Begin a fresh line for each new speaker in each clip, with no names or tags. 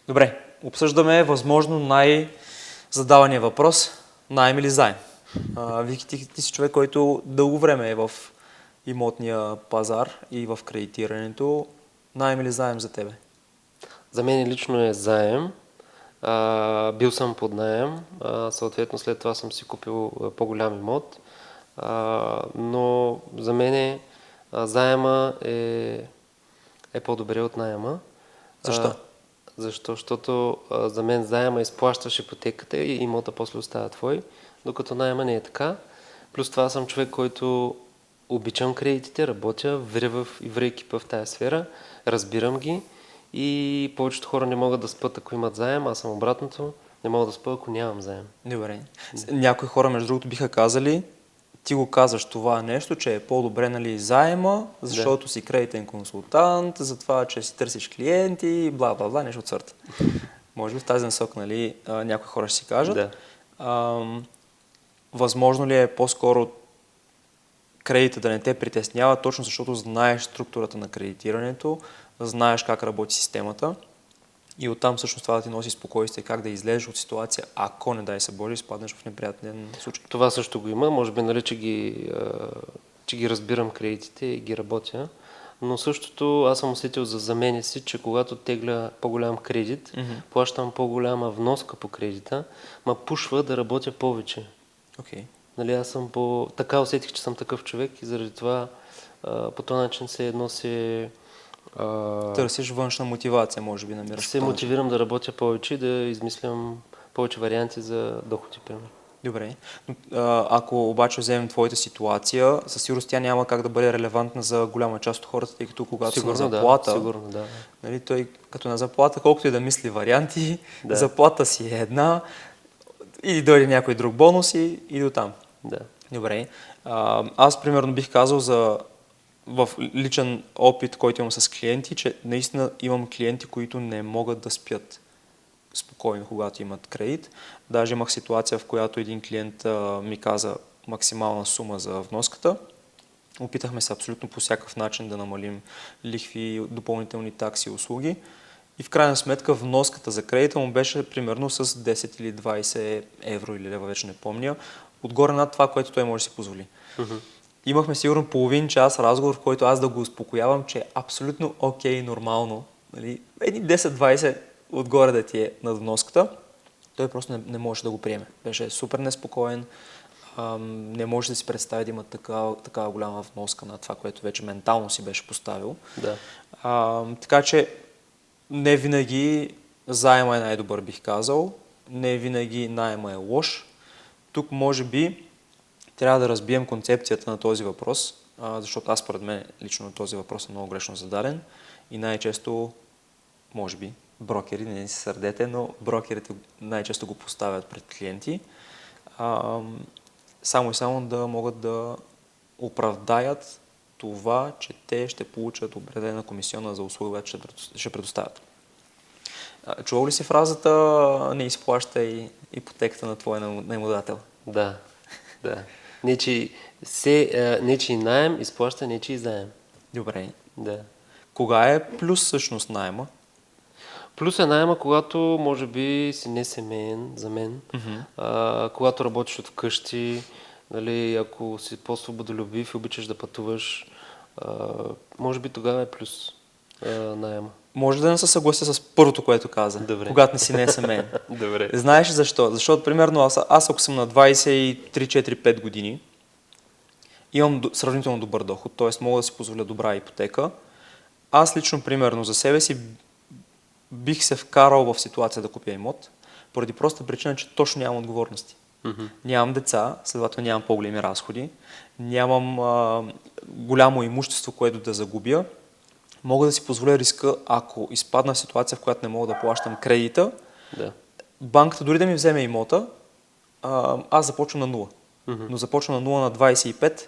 Добре, обсъждаме възможно най-задавания въпрос, наем или заем. Вики, ти си човек, който дълго време е в имотния пазар и в кредитирането. Наем или заем за тебе?
За мен лично е заем. Бил съм под наем, съответно след това съм си купил по-голям имот. Но за мен заема е по-добре от наема.
Защо?
Защото за мен заема изплащаш ипотеката и имота после остава твой, докато наема не е така. Плюс това съм човек, който обичам кредитите, работя, вря екипа в тая сфера, разбирам ги и повечето хора не могат да спят, ако имат заем, аз съм обратното, не мога да спя, ако нямам заем.
Добре. Някои хора, между другото, биха казали, ти го казваш това нещо, че е по-добре, нали, заема, защото си кредитен консултант, за това, че си търсиш клиенти, бла-бла-бла, нещо от сорта. Може би в тази насока, нали, някои хора ще си кажат.
Да.
Възможно ли е по-скоро кредита да не те притеснява, точно защото знаеш структурата на кредитирането, знаеш как работи системата и оттам всъщност това да ти носи спокойствие, как да излезеш от ситуация, ако не дай се Боже, изпаднеш в неприятен случай.
Това също го има, може би, нали, че ги разбирам кредитите и ги работя, но същото аз съм усетил за мене си, че когато тегля по-голям кредит, плащам по-голяма вноска по кредита, ма пушва да работя повече.
Okay.
Нали, аз съм така усетих, че съм такъв човек и заради това по този начин
търсиш външна мотивация, може би намираш.
Се мотивирам да работя повече и да измислям повече варианти за доходи, примерно.
Добре. Ако обаче вземем твоята ситуация, със сигурност тя няма как да бъде релевантна за голяма част от хората, тъй като когато
сигурно,
са на заплата,
сигурно, да.
Нали, той като на заплата, колкото и да мисли варианти, заплата си е една, или дойде някой друг бонус и до там.
Да.
Добре. Аз примерно бих казал в личен опит, който имам с клиенти, че наистина имам клиенти, които не могат да спят спокойно, когато имат кредит. Даже имах ситуация, в която един клиент ми каза максимална сума за вноската. Опитахме се абсолютно по всякакъв начин да намалим лихви, допълнителни такси и услуги. И в крайна сметка вноската за кредита му беше примерно с 10 или 20 евро или лева, вече не помня, отгоре над това, което той може да си позволи. Имахме сигурно половин час разговор, в който аз да го успокоявам, че е абсолютно окей, нормално. Нали? Едни 10-20 отгоре да ти е над вноската. Той просто не можеше да го приеме. Беше супер неспокоен. Не може да си представи да има такава голяма вноска на това, което вече ментално си беше поставил.
Да.
Така че не винаги заема е най-добър, бих казал. Не винаги наема е лош. Тук може би трябва да разбием концепцията на този въпрос, защото аз според мен лично този въпрос е много грешно зададен и най-често, може би, брокери, не си сърдете, но брокерите най-често го поставят пред клиенти, само и само да могат да оправдаят това, че те ще получат определена комисиона за услуга, която ще предоставят. Чувал ли си фразата "не изплащай ипотеката на твоя наемодател"?
Да. Нечий наем изплаща нечий заем.
Добре.
Да.
Кога е плюс всъщност наема?
Плюс е наема, когато може би си не семейен за мен, когато работиш от вкъщи, нали, ако си по-свободолюбив и обичаш да пътуваш, може би тогава е плюс наема.
Може да не се съглася с първото, което каза.
Добре.
Когато не си не е семейен.
Добре.
Знаеш защо? Защото, примерно, аз ако съм на 23-4-5 години, имам сравнително добър доход, т.е. мога да си позволя добра ипотека. Аз лично, примерно, за себе си бих се вкарал в ситуация да купя имот, поради проста причина, че точно нямам отговорности. Нямам деца, следователно нямам по-големи разходи, нямам голямо имущество, което да загубя. Мога да си позволя риска, ако изпадна в ситуация, в която не мога да плащам кредита, банката дори да ми вземе имота, аз започвам на 0. Но започвам на 0 на 25,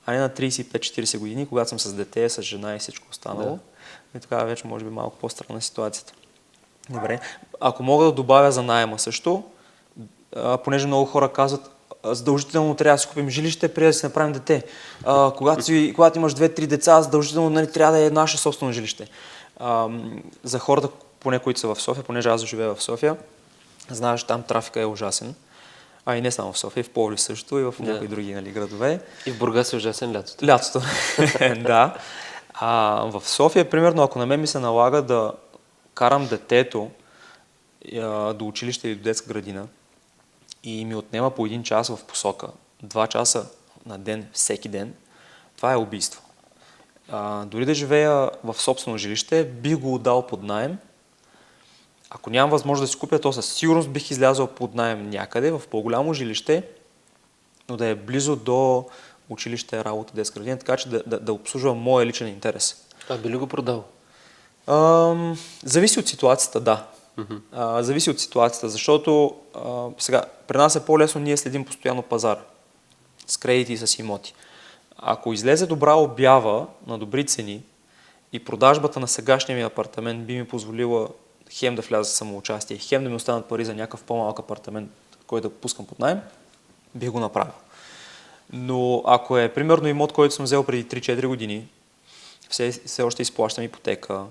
а не на 35-40 години, когато съм с дете, с жена и всичко останало. И тогава вече може би малко по-странна ситуацията. Добре. Ако мога да добавя за наема също, понеже много хора казват, задължително трябва да си купим жилище, преди да си направим дете. Когато имаш 2-3 деца, задължително, нали, трябва да е наше собствено жилище. За хората, поне които са в София, понеже аз живея в София, знаеш, там трафика е ужасен. А и не само в София, и в Пловдив също, и в някои други, нали, градове.
И в Бургас е ужасен лятото.
Лятото, да. В София, примерно, ако на мен ми се налага да карам детето до училище или до детска градина и ми отнема по 1 час в посока, 2 часа на ден, всеки ден, това е убийство. Дори да живея в собствено жилище, бих го отдал под наем. Ако нямам възможност да си купя, то със сигурност бих излязъл под наем някъде, в по-голямо жилище, но да е близо до училище, работа, детска градина, така че да обслужва моя личен интерес.
Би ли го продал?
Зависи от ситуацията, да. Зависи от ситуацията, защото сега при нас е по-лесно, ние следим постоянно пазара с кредити и с имоти. Ако излезе добра обява на добри цени и продажбата на сегашния ми апартамент би ми позволила хем да вляза в самоучастие, хем да ми останат пари за някакъв по-малък апартамент, който да пускам под наем, бих го направил. Но ако е примерно имот, който съм взел преди 3-4 години, все още изплащам ипотека,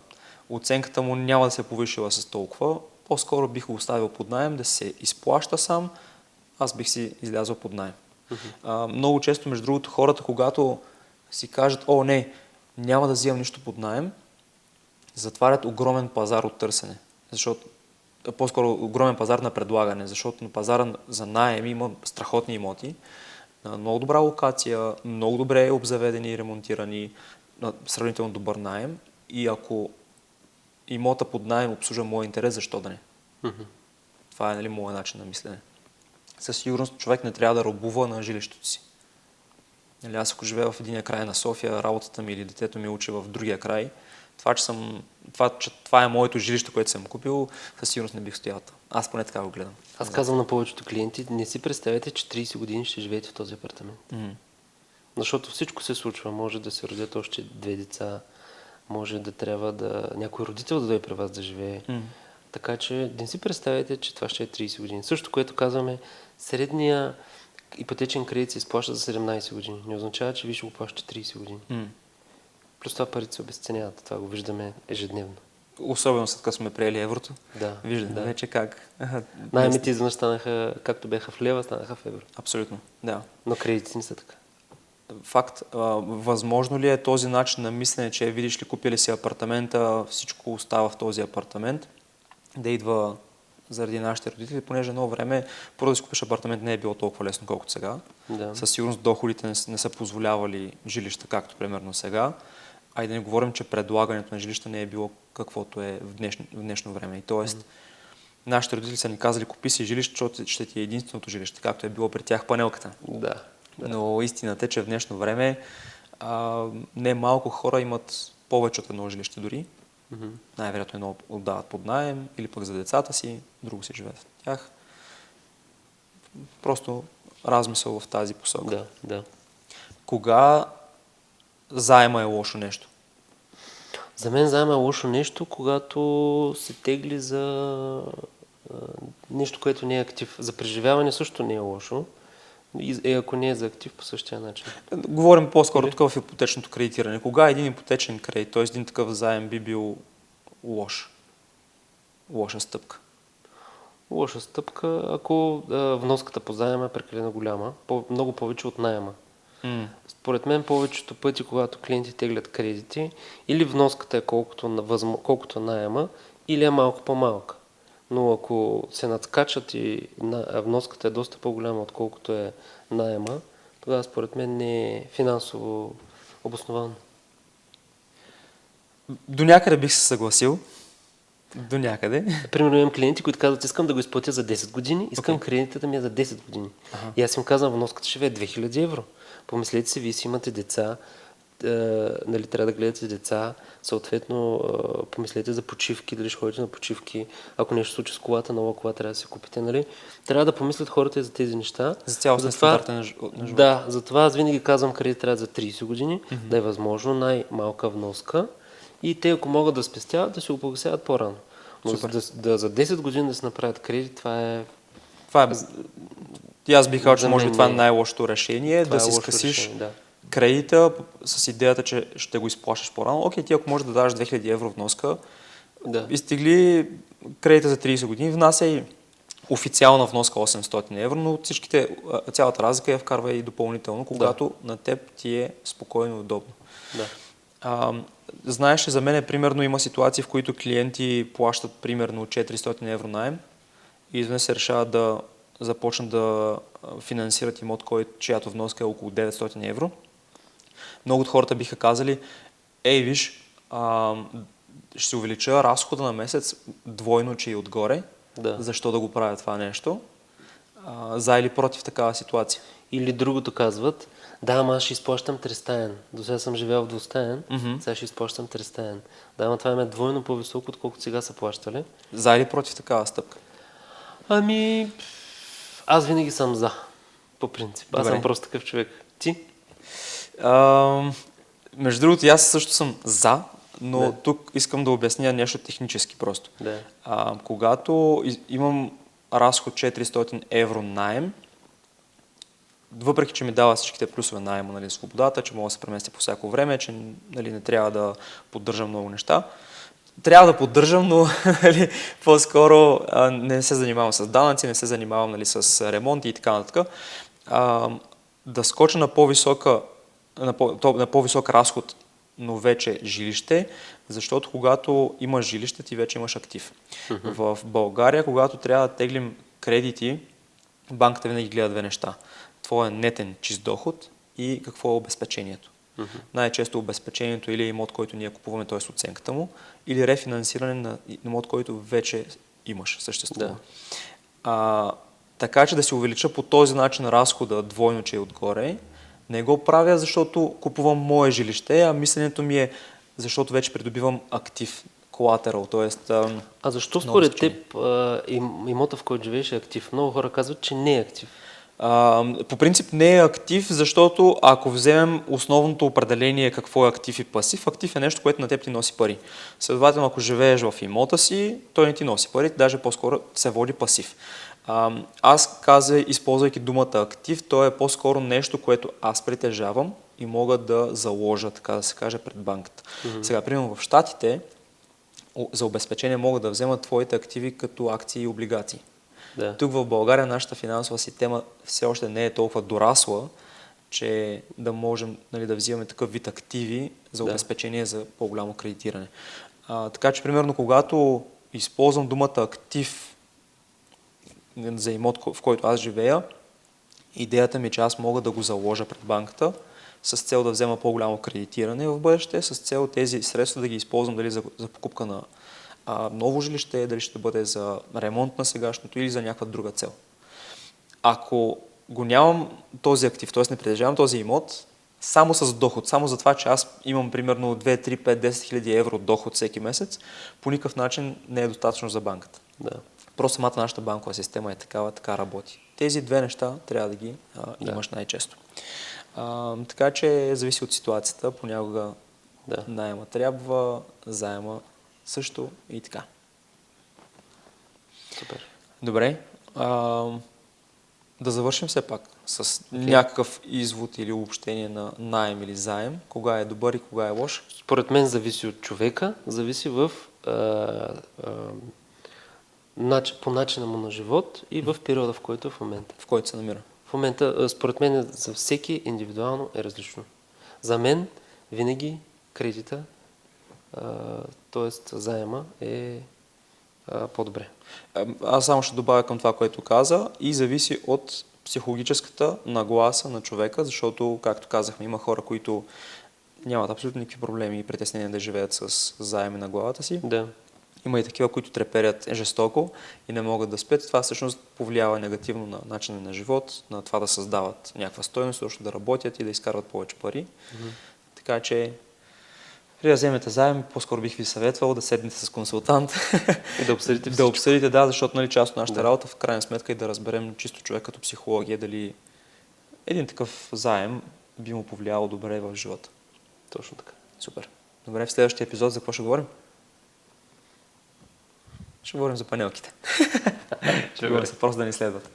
оценката му няма да се повишила с толкова, по-скоро бих го оставил под наем, да се изплаща сам, аз бих си излязъл под наем. Много често, между другото, хората, когато си кажат, не, няма да взимам нищо под наем, затварят огромен пазар от търсене. Защото, по-скоро огромен пазар на предлагане, защото на пазара за наем има страхотни имоти, на много добра локация, много добре обзаведени и ремонтирани, на сравнително добър наем и ако имота под наем обслужва моя интерес, защо да не? Това е, нали, моят начин на мислене. Със сигурност човек не трябва да робува на жилището си. Нали, аз ако живея в единия край на София, работата ми или детето ми учи в другия край, това е моето жилище, което съм купил, със сигурност не бих стоял. Аз поне така го гледам.
Аз казвам на повечето клиенти, не си представете, че 30 години ще живеете в този апартамент. Защото всичко се случва. Може да се родят още 2 деца, може да трябва някой родител да дойде при вас да живее. Така че не си представяте, че това ще е 30 години. Също, което казваме, средния ипотечен кредит се изплаща за 17 години. Не означава, че ви ще го плащате 30 години. Плюс това парите се обесценяват. Това го виждаме ежедневно.
Особено след като сме приели еврото.
Да.
Виждаме вече как.
Наемите изведнъж станаха, както бяха в лева, станаха в евро.
Абсолютно, да.
Но кредитите не са така.
Факт. Възможно ли е този начин на мислене, че видиш ли, купили си апартамента, всичко остава в този апартамент, да идва заради нашите родители, понеже едно време първо да си купиш апартамент не е било толкова лесно, колкото сега.
Да.
Със сигурност доходите не са позволявали жилища, както примерно сега. А и да не говорим, че предлагането на жилища не е било каквото е в днешно време. И т.е. нашите родители са ни казали, купи си жилище, защото ще ти е единственото жилище, както е било при тях панелката.
Да.
Но истината е, че в днешно време не малко хора имат повече от едно жилище дори. Най-вероятно едно отдават под наем или пък за децата си, друго си живеят в тях. Просто размисъл в тази посока.
Да.
Кога заема е лошо нещо?
За мен заема е лошо нещо, когато се тегли за нещо, което не е актив. За преживяване също не е лошо. И ако не е за актив, по същия начин.
Говорим по-скоро тук в ипотечното кредитиране. Кога един ипотечен кредит, т.е. един такъв заем би бил лош? Лоша стъпка?
Лоша стъпка, ако вноската по заема е прекалено голяма, много повече от наема. Според мен повечето пъти, когато клиенти теглят кредити, или вноската е колкото наема, или е малко по-малка. Но ако се надскачат и вноската е доста по-голяма, отколкото е наема, тогава според мен не е финансово обосновано.
До някъде бих се съгласил. До някъде.
Примерно имам клиенти, които казват, искам да го изплатя за 10 години, искам кредитът да ми е за 10 години. И аз им казвам, вноската ще е 2000 евро. Помислете си, вие си имате деца, нали, трябва да гледате деца, съответно помислете за почивки, дали ще ходите на почивки, ако нещо случи с колата, нова кола трябва да си купите, нали? Трябва да помислят хората и за тези неща.
За цялостен стандарт на живота.
Да, затова аз винаги казвам, кредит трябва за 30 години, да е възможно най-малка вноска и те, ако могат да спестяват, да се го погасяват по-рано. Но за 10 години да се направят кредит, това е... И
аз бих казал, че може би това е най-лошото решение, да си скъсиш кредита с идеята, че ще го изплащаш по-рано. Окей, ти ако можеш да дадеш 2000 евро вноска,
Да.
изтегли кредита за 30 години, внася и официална вноска 800 евро, но цялата разлика я вкарва и допълнително, когато на теб ти е спокойно и удобно.
Да.
Знаеш ли, за мен примерно има ситуации, в които клиенти плащат примерно 400 евро наем и изведнъж се решават да започнат да финансират имот, чиято вноска е около 900 евро. Много от хората биха казали, виж, ще се увелича разхода на месец двойно, че и отгоре.
Да.
Защо да го правя това нещо? За или против такава ситуация?
Или другото казват, да, ама аз ще изплащам тристаен. До сега съм живял в двустаен, сега ще изплащам тристаен. Да, ама това е двойно по-високо, отколкото сега са плащали.
За или против такава стъпка?
Ами, аз винаги съм за, по принцип. Аз
Добре.
съм просто такъв човек. Ти?
Между другото, аз също съм за, но тук искам да обясня нещо технически просто.
Да.
Когато имам разход 400 евро наем, въпреки че ми дава всичките плюсове наема, нали, свободата, че мога да се преместя по всяко време, че нали, не трябва да поддържам много неща. Трябва да поддържам, но нали, по-скоро не се занимавам с данъци, не се занимавам нали, с ремонти и така нататък. Да скоча на по-висок разход, но вече жилище, защото когато имаш жилище, ти вече имаш актив. В България, когато трябва да теглим кредити, банката винаги гледа две неща. Твоя нетен чист доход и какво е обезпечението. Най-често обезпечението или имот, който ние купуваме, т.е. оценката му, или рефинансиране на имот, който вече имаш, съществува. Така че да се увелича по този начин разхода двойно, че е отгоре, не го правя, защото купувам мое жилище, а мисленето ми е, защото вече придобивам актив, колатерал, т.е.
А защо според теб имота, в който живееш, е актив? Много хора казват, че не е актив.
По принцип не е актив, защото ако вземем основното определение какво е актив и пасив, актив е нещо, което на теб ти носи пари. Следователно, ако живееш в имота си, той не ти носи пари, даже по-скоро се води пасив. Аз използвайки думата актив, то е по-скоро нещо, което аз притежавам и мога да заложа, така да се каже, пред банката. Сега, примерно в Щатите, за обезпечение могат да вземат твоите активи като акции и облигации.
Да.
Тук в България нашата финансова система все още не е толкова дорасла, че да можем нали, да взимаме такъв вид активи за обезпечение за по-голямо кредитиране. Така че, примерно, когато използвам думата актив за имот, в който аз живея, идеята ми е, че аз мога да го заложа пред банката с цел да взема по-голямо кредитиране в бъдеще, с цел тези средства да ги използвам дали за покупка на ново жилище, дали ще бъде за ремонт на сегашното или за някаква друга цел. Ако го нямам този актив, т.е. не притежавам този имот, само с доход, само за това, че аз имам примерно 2, 3, 5, 10 хиляди евро доход всеки месец, по никакъв начин не е достатъчно за банката.
Да.
Просто самата нашата банкова система е такава, така работи. Тези две неща трябва да ги имаш най-често. Така че зависи от ситуацията, понякога наема трябва, заема също и така.
Супер.
Добре. Да завършим все пак с някакъв извод или обобщение на наем или заем. Кога е добър и кога е лош?
Според мен зависи от човека, зависи по начина му на живот и в периода, в който е в момента.
В който се намира.
В момента, според мен, за всеки индивидуално е различно. За мен винаги кредита, т.е. заема е по-добре.
Аз само ще добавя към това, което каза и зависи от психологическата нагласа на човека, защото, както казахме, има хора, които нямат абсолютно никакви проблеми и притеснения да живеят с заеми на главата си.
Да.
Има и такива, които треперят жестоко и не могат да спят. Това всъщност повлиява негативно на начина на живот, на това да създават някаква стойност, също да работят и да изкарват повече пари. Така че, преди да вземете заем, по-скоро бих ви съветвал да седнете с консултант.
И да обсъдите всичко.
Да обсъдите, защото нали, част от нашата работа в крайна сметка е да разберем чисто човек като психология дали един такъв заем би му повлияло добре в живота.
Точно така.
Супер. Добре, в следващия епизод за какво ще говорим? Ще говорим за панелките. Ще говорим просто да ни следват.